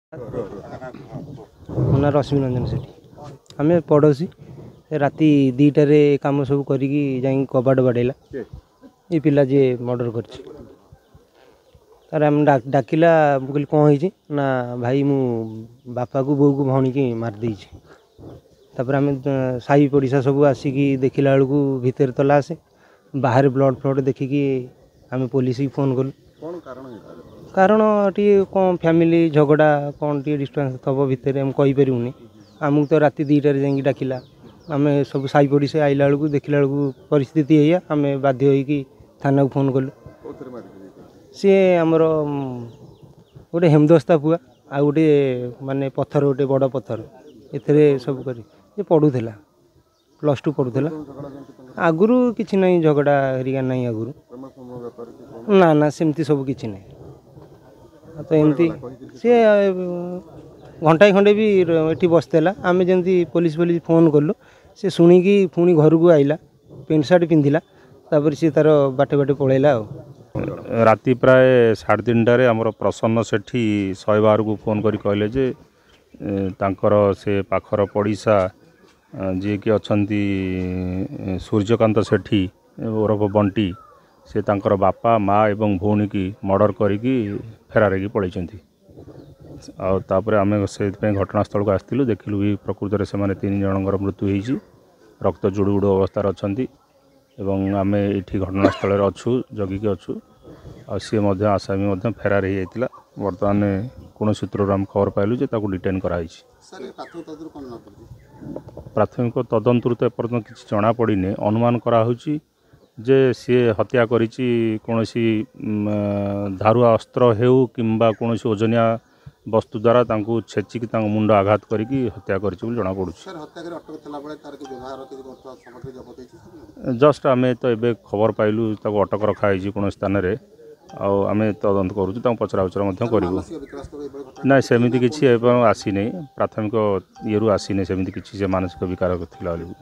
ମୋ ନାଁ ରଶ୍ମି ରଞ୍ଜନ ସେଠି। ଆମେ ପଡ଼ୋଶୀ ରାତି 2টাରେ କାମ ସବୁ କରିକି ଯାଇକି କବାଟ ବାଡ଼େଇଲା ଏ ପିଲା ଯିଏ ମର୍ଡ଼ର କରିଛି। ତାର ଆମେ ଡାକିଲା, ମୁଁ କହିଲି କ'ଣ ହେଇଛି ନା ଭାଇ ମୁଁ ବାପାକୁ ବୋଉକୁ ଭଉଣୀକି ମାରିଦେଇଛି। ତାପରେ ଆମେ ସାହି ପଡ଼ିଶା ସବୁ ଆସିକି ଦେଖିଲା ବେଳକୁ ଭିତରେ ତଲା ଆସେ, ବାହାରେ ବ୍ଲଡ଼ ଫ୍ଲଡ଼ ଦେଖିକି ଆମେ ପୋଲିସକୁ ଫୋନ୍ କଲୁ। କାରଣ ଟିକେ କ'ଣ ଫ୍ୟାମିଲି ଝଗଡ଼ା କ'ଣ ଟିକେ ଡିଷ୍ଟର୍ବାନ୍ସ ଥବ ଭିତରେ, ଆମେ କହିପାରିବୁନି। ଆମକୁ ତ ରାତି 2টাରେ ଯାଇକି ଡାକିଲା, ଆମେ ସବୁ ସାହି ପଡ଼ିଶା ଆଇଲା ବେଳକୁ ଦେଖିଲା ବେଳକୁ ପରିସ୍ଥିତି ଏଇଆ, ଆମେ ବାଧ୍ୟ ହୋଇକି ଥାନାକୁ ଫୋନ୍ କଲୁ। ସିଏ ଆମର ଗୋଟେ ହେମଦସ୍ତା ପୁଆ, ଆଉ ଗୋଟେ ମାନେ ପଥର, ଗୋଟେ ବଡ଼ ପଥର, ଏଥିରେ ସବୁ କରି ସେ ପଢ଼ୁଥିଲା, +2 ପଢ଼ୁଥିଲା। ଆଗରୁ କିଛି ନାହିଁ, ଝଗଡ଼ା ହେରିକା ନାହିଁ ଆଗରୁ, ନା ନା ସେମିତି ସବୁ କିଛି ନାହିଁ। ତ ଏମିତି ସିଏ ଘଣ୍ଟାଏ ଖଣ୍ଡେ ବି ଏଠି ବସିଥିଲା। ଆମେ ଯେମିତି ପୋଲିସ ଫୋନ୍ କଲୁ, ସେ ଶୁଣିକି ପୁଣି ଘରକୁ ଆଇଲା, ପ୍ୟାଣ୍ଟ ସାର୍ଟ ପିନ୍ଧିଲା, ତାପରେ ସିଏ ତାର ବାଟେ ବାଟେ ପଳେଇଲା। ଆଉ ରାତି ପ୍ରାୟ 3:30ଟାରେ ଆମର ପ୍ରସନ୍ନ ସେଠି 112କୁ ଫୋନ୍ କରି କହିଲେ ଯେ ତାଙ୍କର ସେ ପାଖର ପଡ଼ିଶା ଯିଏକି ଅଛନ୍ତି ସୂର୍ଯ୍ୟକାନ୍ତ ସେଠି ଓରଫ ବଣ୍ଟି, ସେ ତାଙ୍କର ବାପା ମା ଏବଂ ଭଉଣୀକି ମର୍ଡ଼ର କରିକି ଫେରାର ହେଇକି ପଳେଇଛନ୍ତି। ଆଉ ତାପରେ ଆମେ ସେଇଥିପାଇଁ ଘଟଣାସ୍ଥଳକୁ ଆସିଥିଲୁ, ଦେଖିଲୁ ବି ପ୍ରକୃତରେ ସେମାନେ 3 ଜଣଙ୍କର ମୃତ୍ୟୁ ହେଇଛି, ରକ୍ତ ଜୁଡ଼ୁବୁଡ଼ୁ ଅବସ୍ଥାରେ ଅଛନ୍ତି ଏବଂ ଆମେ ଏଇଠି ଘଟଣାସ୍ଥଳରେ ଅଛୁ, ଜଗିକି ଅଛୁ। ଆଉ ସିଏ ମଧ୍ୟ ଆସାମୀ ମଧ୍ୟ ଫେରାର ହେଇଯାଇଥିଲା। ବର୍ତ୍ତମାନ କୌଣସି ସୂତ୍ରରୁ ଆମେ ଖବର ପାଇଲୁ ଯେ ତାକୁ ଡିଟେନ୍ କରାହେଇଛି। ପ୍ରାଥମିକ ତଦନ୍ତରୁ ତ ଏପର୍ଯ୍ୟନ୍ତ କିଛି ଜଣାପଡ଼ିନି। ଅନୁମାନ କରାହେଉଛି ଯେ ସିଏ ହତ୍ୟା କରିଛି କୌଣସି ଧାରୁଆ ଅସ୍ତ୍ର ହେଉ କିମ୍ବା କୌଣସି ଓଜନିଆ ବସ୍ତୁ ଦ୍ୱାରା ତାଙ୍କୁ ଛେଚିକି ତାଙ୍କ ମୁଣ୍ଡ ଆଘାତ କରିକି ହତ୍ୟା କରିଛି ବୋଲି ଜଣାପଡ଼ୁଛି। ଜଷ୍ଟ ଆମେ ତ ଏବେ ଖବର ପାଇଲୁ ତାକୁ ଅଟକ ରଖାହେଇଛି କୌଣସି ସ୍ଥାନରେ, ଆଉ ଆମେ ତଦନ୍ତ କରୁଛୁ, ତାଙ୍କୁ ପଚରାଉଚରା ମଧ୍ୟ କରିବୁ। ନାଇଁ ସେମିତି କିଛି ଏବଂ ଆସିନାହିଁ, ପ୍ରାଥମିକ ଇଏରୁ ଆସିନି ସେମିତି କିଛି ଯେ ମାନସିକ ବିକାର ଥିଲା ବୋଲି।